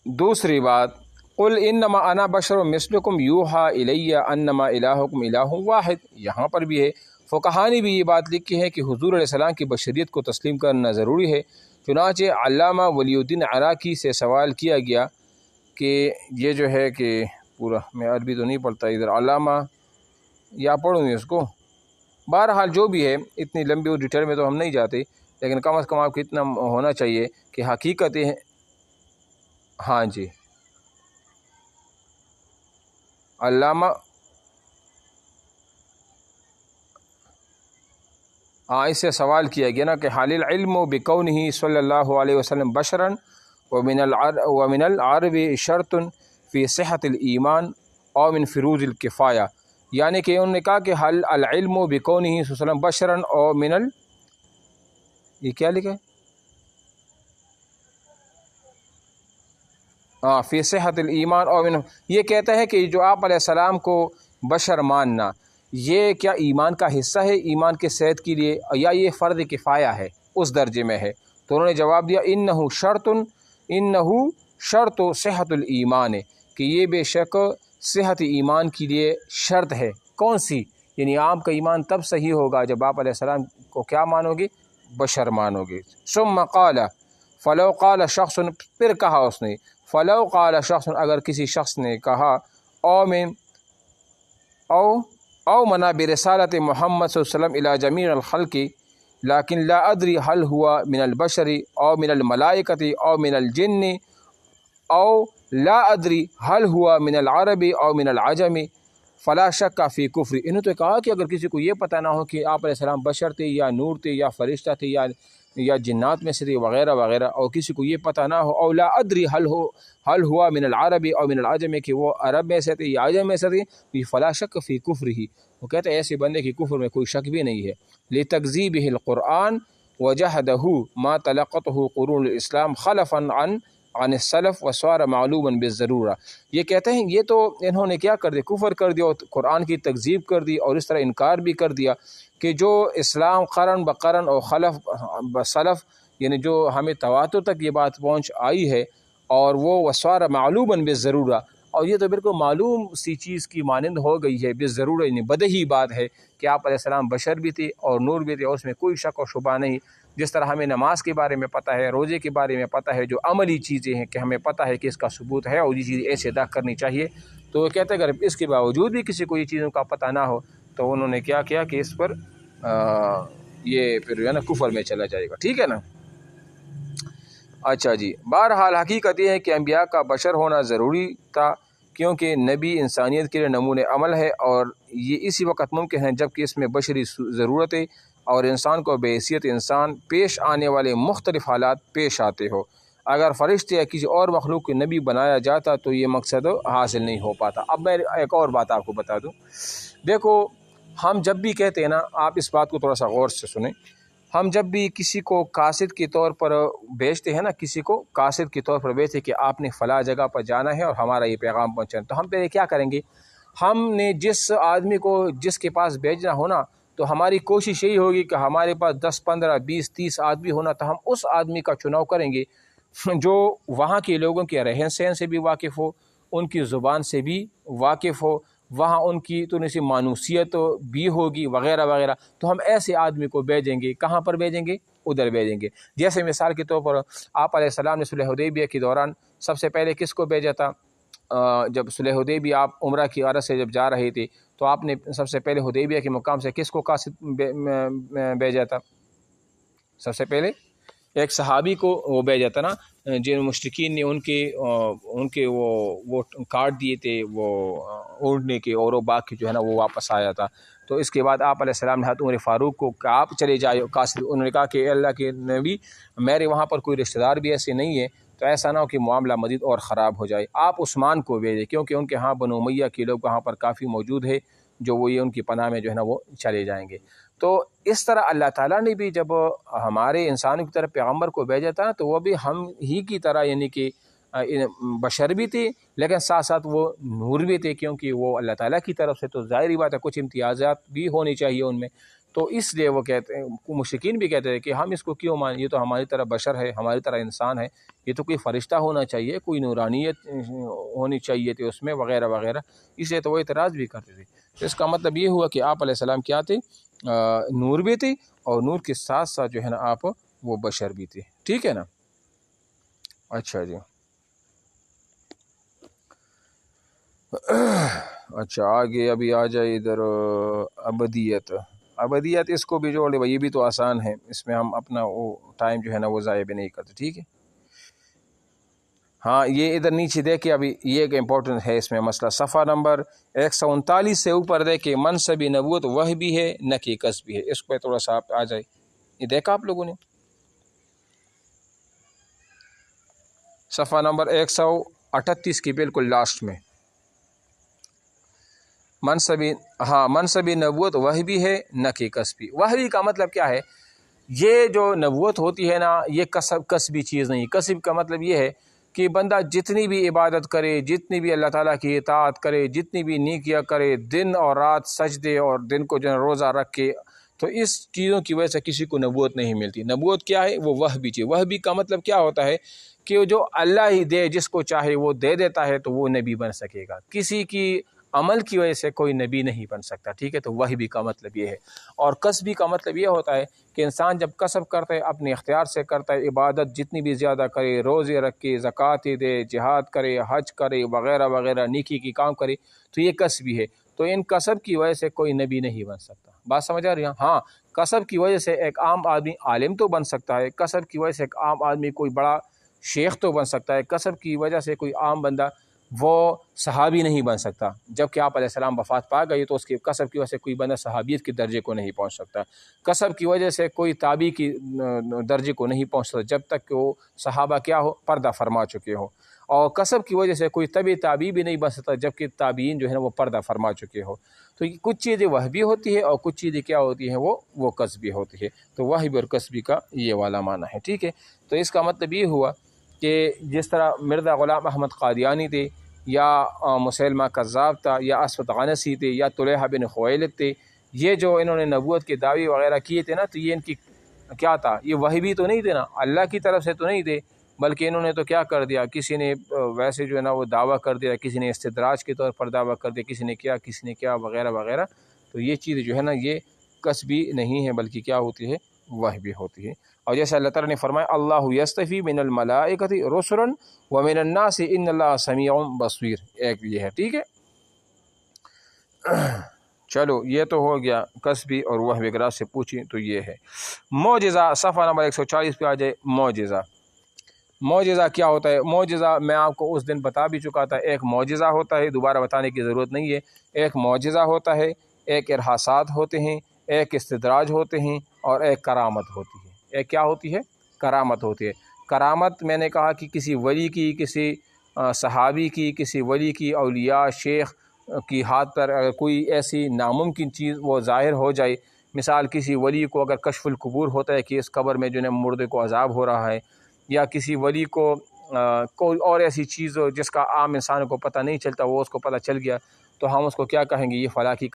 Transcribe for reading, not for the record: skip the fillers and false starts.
دوسری بات، قل انما انا بشر مثلکم یوحا الی انما الہکم الہ واحد، یہاں پر بھی ہے، فقہا نے بھی یہ بات لکھی ہے کہ حضور علیہ السلام کی بشریت کو تسلیم کرنا ضروری ہے۔ چنانچہ علامہ ولی الدین عراقی سے سوال کیا گیا کہ یہ جو ہے کہ پورا، میں عربی تو نہیں پڑھتا ادھر، علامہ یا پڑھوں گی اس کو، بہرحال جو بھی ہے، اتنی لمبی اور ڈیٹیل میں تو ہم نہیں جاتے، لیکن کم از کم آپ کو اتنا ہونا چاہیے کہ حقیقت ہے۔ ہاں جی، علامہ اس سے سوال کیا گیا نا کہ حال العلم بکونہ صلی اللہ علیہ وسلم بشرا ومن العرب شرط فی صحت الایمان او من فروض الکفایہ، یعنی کہ انہوں نے کہا کہ حل العلم بکونہ صلی اللہ علیہ وسلم بشرا او من یہ کیا لکھا ہے؟ فی صحت الایمان او من، یہ کہتا ہے کہ جو آپ علیہ السلام کو بشر ماننا، یہ کیا ایمان کا حصہ ہے ایمان کے صحت کے لیے، یا یہ فرض کفایہ ہے، اس درجے میں ہے؟ تو انہوں نے جواب دیا انہ شرط صحت الایمان، کہ یہ بے شک صحت ایمان کے لیے شرط ہے۔ کون سی؟ یعنی آپ کا ایمان تب صحیح ہوگا جب آپ علیہ السلام کو کیا مانو گے؟ بشر مانو گے۔ ثم قال فلو قال شخص، پھر کہا اس نے، فلو قال شخص، اگر کسی شخص نے کہا، او منا برسالت محمد صلی اللہ علیہ وسلم الی جمیع الخلق لیکن لا ادری هل هو من البشر او من الملائکۃ او من الجن او لا ادری هل هو من العرب او من العجم فلا شک فی کفر۔ انہوں نے تو کہا کہ اگر کسی کو یہ پتہ نہ ہو کہ آپ علیہ السلام بشر تھے یا نور تھے یا فرشتہ تھے یا جنات میں سے تھے وغیرہ وغیرہ، اور کسی کو یہ پتہ نہ ہو، او لا ادری حل ہوا من العرب او من العجم، کہ وہ عرب میں سے تھے یا عجم میں سے تھے، فلا شک فی کفر ہی، وہ کہتے ہیں ایسے بندے کی کفر میں کوئی شک بھی نہیں ہے۔ لتکذیبہ القرآن وجہدہ ما تلقته قرون الاسلام خلفا عن السلف وصار معلوما بالضرورہ، یہ کہتے ہیں یہ تو انہوں نے کیا کر دیا، کفر کر دیا، قرآن کی تکذیب کر دی، اور اس طرح انکار بھی کر دیا کہ جو اسلام قرن بقرن اور خلف بسلف، یعنی جو ہمیں تواتر تک یہ بات پہنچ آئی ہے، اور وہ وصار معلوما بالضرورہ، اور یہ تو بالکل معلوم سی چیز کی مانند ہو گئی ہے، بالضرورہ یعنی بدہی بات ہے کہ آپ علیہ السلام بشر بھی تھے اور نور بھی تھے، اور اس میں کوئی شک و شبہ نہیں۔ جس طرح ہمیں نماز کے بارے میں پتہ ہے، روزے کے بارے میں پتہ ہے، جو عملی چیزیں ہیں کہ ہمیں پتہ ہے کہ اس کا ثبوت ہے اور یہ چیز ایسے ادا کرنی چاہیے، تو وہ کہتے ہیں اگر اس کے باوجود بھی کسی کو یہ چیزوں کا پتہ نہ ہو تو انہوں نے کیا کیا کہ اس پر یہ پھر جو ہے نا کفر میں چلا جائے گا، ٹھیک ہے نا۔ اچھا جی، بہرحال حقیقت یہ ہے کہ انبیاء کا بشر ہونا ضروری تھا، کیونکہ نبی انسانیت کے لیے نمونِ عمل ہے، اور یہ اسی وقت ممکن ہے جب کہ اس میں بشری ضرورت ہے اور انسان کو بحیثیت انسان پیش آنے والے مختلف حالات پیش آتے ہو۔ اگر فرشتے یا کسی اور مخلوق کو نبی بنایا جاتا تو یہ مقصد حاصل نہیں ہو پاتا۔ اب میں ایک اور بات آپ کو بتا دوں، دیکھو ہم جب بھی کہتے ہیں نا، آپ اس بات کو تھوڑا سا غور سے سنیں، ہم جب بھی کسی کو قاصد کے طور پر بھیجتے ہیں نا، کسی کو قاصد کے طور پر بھیجتے کہ آپ نے فلاں جگہ پر جانا ہے اور ہمارا یہ پیغام پہنچانا، تو ہم پہلے کیا کریں گے؟ ہم نے جس آدمی کو جس کے پاس بھیجنا ہونا، تو ہماری کوشش یہی ہوگی کہ ہمارے پاس 10 15 20 30 آدمی ہونا، تو ہم اس آدمی کا چناؤ کریں گے جو وہاں کے لوگوں کے رہن سہن سے بھی واقف ہو، ان کی زبان سے بھی واقف ہو، وہاں ان کی تھوڑی سی مانوسیت بھی ہوگی وغیرہ وغیرہ، تو ہم ایسے آدمی کو بھیجیں گے۔ کہاں پر بھیجیں گے؟ ادھر بھیجیں گے۔ جیسے مثال کے طور پر آپ علیہ السلام نے صلح حدیبیہ کے دوران سب سے پہلے کس کو بھیجا تھا؟ جب صلح حدیبیہ آپ عمرہ کی غرض سے جب جا رہے تھے تو آپ نے سب سے پہلے حدیبیہ کے مقام سے کس کو قاصد بھیجا تھا؟ سب سے پہلے ایک صحابی کو وہ بھیجا تھا نا، جن مشرکین نے ان کے وہ کاٹ دیے تھے وہ اونٹنے کے، اور وہ باغ کے جو ہے نا وہ واپس آیا تھا۔ تو اس کے بعد آپ علیہ السلام نے حضرت عمر فاروق کو کہ آپ چلے جائے قاصد، انہوں نے کہا کہ اللہ کے نبی میرے وہاں پر کوئی رشتہ دار بھی ایسے نہیں ہے، تو ایسا نہ ہو کہ معاملہ مزید اور خراب ہو جائے، آپ عثمان کو بھیجیں، کیونکہ ان کے ہاں بنو امیہ کے لوگ وہاں پر کافی موجود ہے، جو وہ یہ ان کی پناہ میں جو ہے نا وہ چلے جائیں گے۔ تو اس طرح اللہ تعالیٰ نے بھی جب ہمارے انسانوں کی طرف پیغمبر کو بھیجا تھا تو وہ بھی ہم ہی کی طرح یعنی کہ بشر بھی تھے، لیکن ساتھ ساتھ وہ نور بھی تھے، کیونکہ وہ اللہ تعالیٰ کی طرف سے، تو ظاہری بات ہے کچھ امتیازات بھی ہونی چاہیے ان میں۔ تو اس لیے وہ کہتے ہیں، مشرکین بھی کہتے ہیں کہ ہم اس کو کیوں مانیں، یہ تو ہماری طرح بشر ہے، ہماری طرح انسان ہے، یہ تو کوئی فرشتہ ہونا چاہیے، کوئی نورانیت ہونی چاہیے تھی اس میں وغیرہ وغیرہ، اس لیے تو وہ اعتراض بھی کرتے تھے۔ تو اس کا مطلب یہ ہوا کہ آپ علیہ السلام کیا تھے، نور بھی تھے، اور نور کے ساتھ ساتھ جو ہے نا آپ وہ بشر بھی تھے، ٹھیک ہے نا۔ اچھا جی، اچھا آگے ابھی آ جائے ادھر ابدیت۔ ابدیت اس کو بھی جوڑ لے بھائی، یہ بھی تو آسان ہے، اس میں ہم اپنا وہ ٹائم جو ہے نا وہ ضائع بھی نہیں کرتے، ٹھیک ہے۔ ہاں یہ ادھر نیچے دیکھیں، ابھی یہ ایک امپورٹنٹ ہے اس میں مسئلہ، صفحہ نمبر 139 سے اوپر دیکھیں، منصب نبوت وہ بھی ہے نہ کہ کسبی ہے، اس پہ تھوڑا سا آ جائے، یہ دیکھا آپ لوگوں نے صفحہ نمبر 138 کی بالکل لاسٹ میں، منصب نبوت وہ بھی ہے نہ کہ کسبی۔ وحی کا مطلب کیا ہے؟ یہ جو نبوت ہوتی ہے نا، یہ کسبی چیز نہیں۔ کسب کا مطلب یہ ہے کہ بندہ جتنی بھی عبادت کرے، جتنی بھی اللہ تعالیٰ کی اطاعت کرے، جتنی بھی نیکیاں کرے، دن اور رات سجدے اور دن کو جو ہے روزہ رکھ کے، تو اس چیزوں کی وجہ سے کسی کو نبوت نہیں ملتی۔ نبوت کیا ہے؟ وہ وحی چیز۔ وحی کا مطلب کیا ہوتا ہے کہ جو اللہ ہی دے، جس کو چاہے وہ دے دیتا ہے، تو وہ نبی بن سکے گا۔ کسی کی عمل کی وجہ سے کوئی نبی نہیں بن سکتا، ٹھیک ہے۔ تو وحی کا مطلب یہ ہے۔ اور کسبی کا مطلب یہ ہوتا ہے کہ انسان جب کسب کرتا ہے، اپنے اختیار سے کرتا ہے، عبادت جتنی بھی زیادہ کرے، روزے رکھے، زکوٰۃ دے، جہاد کرے، حج کرے وغیرہ وغیرہ، نیکی کی کام کرے، تو یہ کسبی ہے۔ تو ان کسب کی وجہ سے کوئی نبی نہیں بن سکتا۔ بات سمجھ آ رہی ہے؟ ہاں، کسب کی وجہ سے ایک عام آدمی عالم تو بن سکتا ہے، کسب کی وجہ سے ایک عام آدمی کوئی بڑا شیخ تو بن سکتا ہے، کسب کی وجہ سے کوئی عام بندہ وہ صحابی نہیں بن سکتا۔ جب کہ آپ علیہ السلام وفات پا گئی تو اس کی کسب کی وجہ سے کوئی بندہ صحابیت کے درجے کو نہیں پہنچ سکتا۔ کسب کی وجہ سے کوئی تابعی کی درجے کو نہیں پہنچ سکتا جب تک کہ وہ صحابہ کیا ہو، پردہ فرما چکے ہو۔ اور کسب کی وجہ سے کوئی تابعی بھی نہیں بن سکتا جب کہ تابعین جو ہے نا وہ پردہ فرما چکے ہو۔ تو کچھ چیزیں وحی ہوتی ہے اور کچھ چیزیں کیا ہوتی ہیں، وہ کسبی ہوتی ہے۔ تو وحی اور کسبی کا یہ والا معنی ہے، ٹھیک ہے۔ تو اس کا مطلب یہ ہوا کہ جس طرح مرزا غلام احمد قادیانی تھے، یا مسیلمہ کذاب تھا، یا اسود غنسی تھے، یا طلحہ بن خویلد تھے، یہ جو انہوں نے نبوت کے دعوے وغیرہ کیے تھے نا، تو یہ ان کی کیا تھا؟ یہ وحی بھی تو نہیں تھے نا، اللہ کی طرف سے تو نہیں تھے، بلکہ انہوں نے تو کیا کر دیا، کسی نے ویسے جو ہے نا وہ دعویٰ کر دیا، کسی نے استدراج کے طور پر دعویٰ کر دیا، کسی نے کیا وغیرہ وغیرہ۔ تو یہ چیز جو ہے نا یہ کسبی نہیں ہے، بلکہ کیا ہوتی ہے؟ وحی ہوتی ہے۔ اور جیسے اللہ تعالیٰ نے فرمایا، اللہ یستفی من الملائکۃ رسلا ومن الناس ان اللہ سمیع بصیر، ایک یہ ہے، ٹھیک ہے۔ چلو یہ تو ہو گیا کسبی اور وحی وغیرہ سے پوچھیں تو یہ ہے۔ معجزہ، صفحہ نمبر 140 پہ آ جائے۔ معجزہ کیا ہوتا ہے؟ معجزہ میں آپ کو اس دن بتا بھی چکا تھا، ایک معجزہ ہوتا ہے، دوبارہ بتانے کی ضرورت نہیں ہے۔ ایک معجزہ ہوتا ہے، ایک ارحاسات ہوتے ہیں، ایک استدراج ہوتے ہیں، اور ایک کرامت ہوتی ہے۔ ایک کیا ہوتی ہے؟ کرامت ہوتی ہے۔ کرامت میں نے کہا کہ کسی ولی کی، کسی صحابی کی، کسی ولی کی، اولیاء شیخ کی ہاتھ پر اگر کوئی ایسی ناممکن چیز وہ ظاہر ہو جائے، مثال کسی ولی کو اگر کشف القبور ہوتا ہے کہ اس قبر میں جو ہے مردے کو عذاب ہو رہا ہے، یا کسی ولی کو کوئی اور ایسی چیز ہو جس کا عام انسان کو پتہ نہیں چلتا، وہ اس کو پتہ چل گیا، تو ہم اس کو کیا کہیں گے؟ یہ فلاں کی